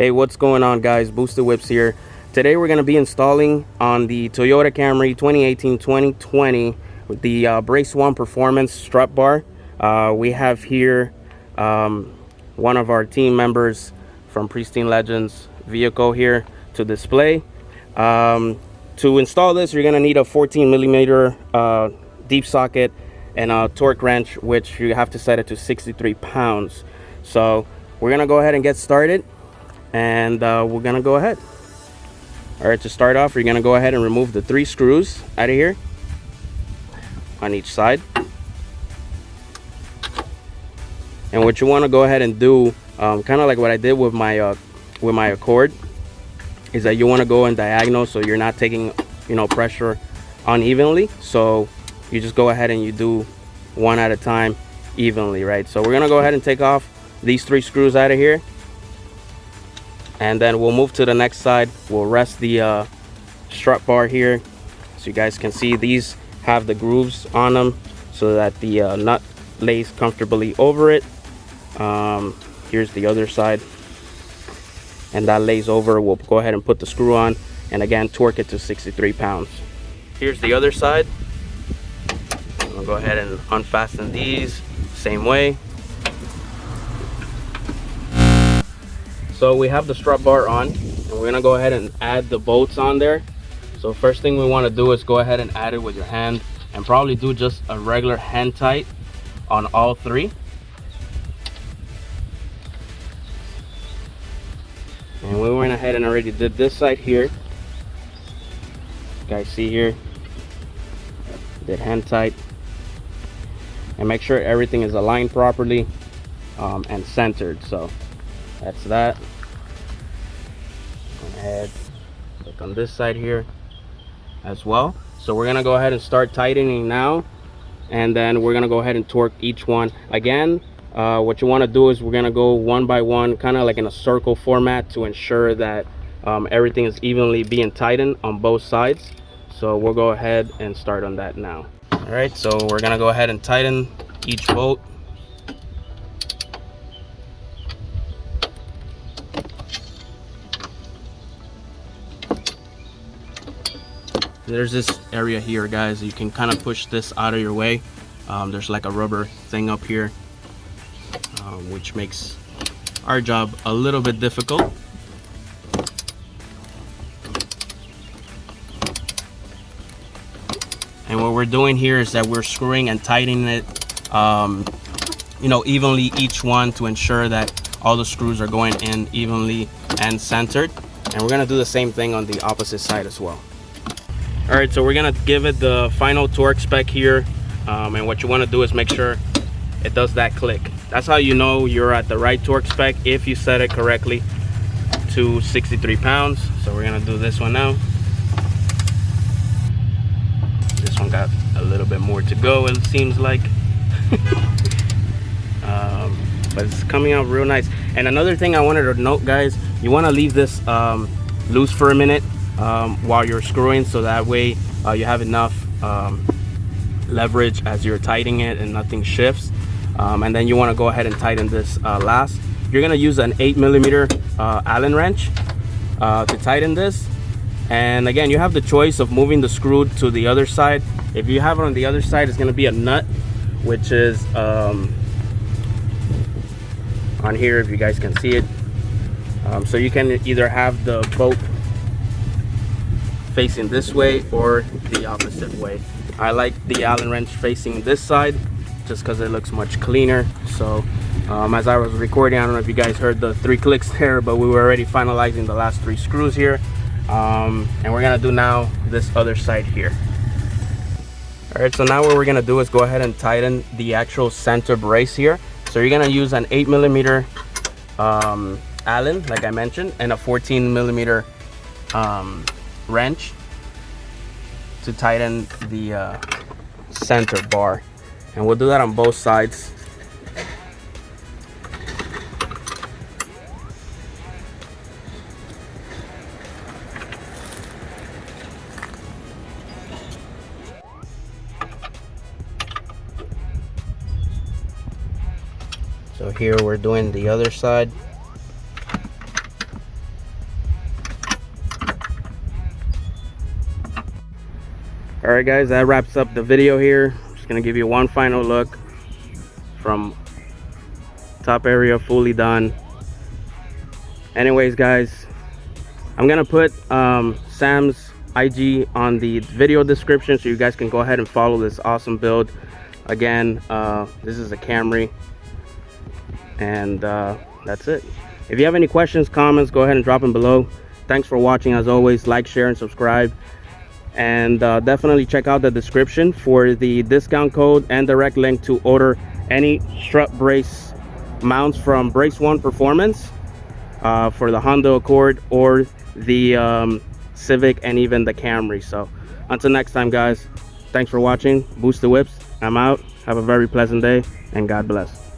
Hey, what's going on, guys? Boosted Whips here. Today we're going to be installing on the Toyota Camry 2018-2020 with the BRACE1 Performance strut bar. We have here one of our team members from Pristine Legends vehicle here to display. To install this, you're going to need a 14mm deep socket and a torque wrench, which you have to set it to 63 pounds. So we're going to go ahead and get started. And we're gonna go ahead. All right, to start off, you're gonna go ahead and remove the 3 screws out of here on each side. And what you want to go ahead and do, kind of like what I did with my Accord, is that you want to go in diagonal so you're not taking pressure unevenly. So you just go ahead and you do one at a time evenly, right? So we're gonna go ahead and take off these 3 screws out of here. And then we'll move to the next side. We'll rest the strut bar here. So you guys can see these have the grooves on them so that the nut lays comfortably over it. Here's the other side. And that lays over. We'll go ahead and put the screw on. And again, torque it to 63 pounds. Here's the other side. We'll go ahead and unfasten these same way. So we have the strut bar on, and we're gonna go ahead and add the bolts on there. So first thing we want to do is go ahead and add it with your hand, and probably do just a regular hand tight on all 3. And we went ahead and already did this side here. You guys see here, did hand tight, and make sure everything is aligned properly and centered. So that's that. Go ahead, look on this side here as well. So we're gonna go ahead and start tightening now, and then we're gonna go ahead and torque each one. Again, what you want to do is we're gonna go one by one, kind of like in a circle format, to ensure that everything is evenly being tightened on both sides. So we'll go ahead and start on that now. All right, so we're gonna go ahead and tighten each bolt. There's this area here, guys, you can kind of push this out of your way. There's like a rubber thing up here, which makes our job a little bit difficult. And what we're doing here is that we're screwing and tightening it evenly, each one, to ensure that all the screws are going in evenly and centered. And we're gonna do the same thing on the opposite side as well. All right, so we're gonna give it the final torque spec here, and what you want to do is make sure it does that click. That's how you know you're at the right torque spec, if you set it correctly to 63 pounds. So we're gonna do this one now. This one got a little bit more to go, it seems like. But it's coming out real nice. And another thing I wanted to note, guys, you want to leave this loose for a minute while you're screwing, so that way you have enough leverage as you're tightening it and nothing shifts. And then you want to go ahead and tighten this last. You're going to use an 8mm Allen wrench to tighten this. And again, you have the choice of moving the screw to the other side. If you have it on the other side, it's going to be a nut, which is on here, if you guys can see it. So you can either have the bolt facing this way or the opposite way. I like the Allen wrench facing this side just because it looks much cleaner. So as I was recording, I don't know if you guys heard the 3 clicks there, but we were already finalizing the last 3 screws here. And we're gonna do now this other side here. All right, so now what we're gonna do is go ahead and tighten the actual center brace here. So you're gonna use an 8mm Allen, like I mentioned, and a 14mm wrench to tighten the center bar. And we'll do that on both sides. So here we're doing the other side. All right guys, that wraps up the video here. I'm just gonna give you one final look from top area, fully done. Anyways guys, I'm gonna put Sam's IG on the video description so you guys can go ahead and follow this awesome build. Again, this is a Camry, and that's it. If you have any questions, comments, go ahead and drop them below. Thanks for watching. As always, like, share, and subscribe. And definitely check out the description for the discount code and direct link to order any strut brace mounts from BRACE1 Performance for the Honda Accord or the Civic and even the Camry. So until next time guys, thanks for watching. Boost the whips. I'm out. Have a very pleasant day and God bless.